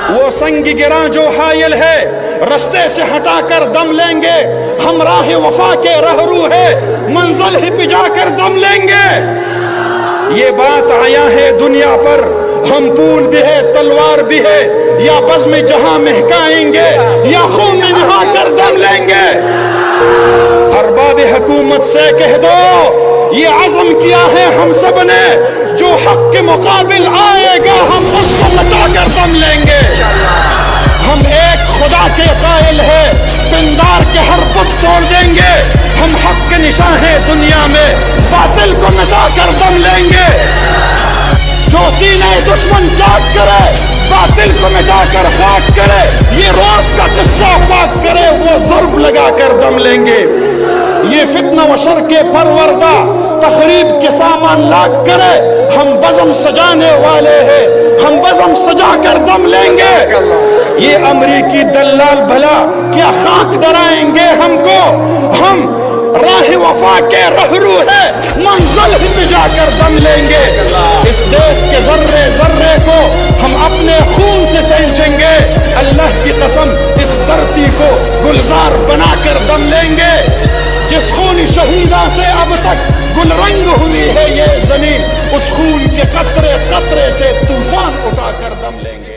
وہ سنگ گراں جو حائل ہے رستے سے ہٹا کر دم لیں گے. ہم راہ وفا کے رہرو ہے منزل ہی پہ جا کر دم لیں گے. یہ بات آیا ہے دنیا پر ہم پھول بھی ہے تلوار بھی ہے یا بزم جہاں مہکائیں گے یا خون میں نہا کر دم لیں گے. ارباب حکومت سے کہہ دو یہ عزم کیا ہے ہم سب نے جو حق کے مقابل آئے گا ہم اس کو مٹا کر دم لیں گے. ہم ایک خدا کے قائل ہے پندار کے ہر بت توڑ دیں گے. ہم حق کے نشاں ہیں دنیا میں باطل کو مٹا کر دم لیں گے. جو سینہ دشمن چاک کرے باطل کو مٹا کر خاک کرے یہ روز کا قصہ پاک کرے وہ ضرب لگا کر دم لیں گے. یہ فتنہ و شر کے پروردہ تخریب کے سامان لاکھ کرے ہم بزم سجانے والے ہیں ہم بزم سجا کر دم لیں گے. یہ امریکی دلال بھلا کیا خاک ڈرائیں گے ہم کو. ہم راہ وفا کے رہرو ہے منزل ہی پہ جا کر دم لیں گے. اس دیش کے ذرے ذرے کو ہم اپنے خون سے سینچیں گے. اللہ کی قسم اس دھرتی کو گلزار بنا کر دم لیں گے. جس خون شہیداں سے اب تک گل رنگ ہوئی ہے یہ زمین اس خون کے قطرے قطرے سے طوفان اٹھا کر دم لیں گے.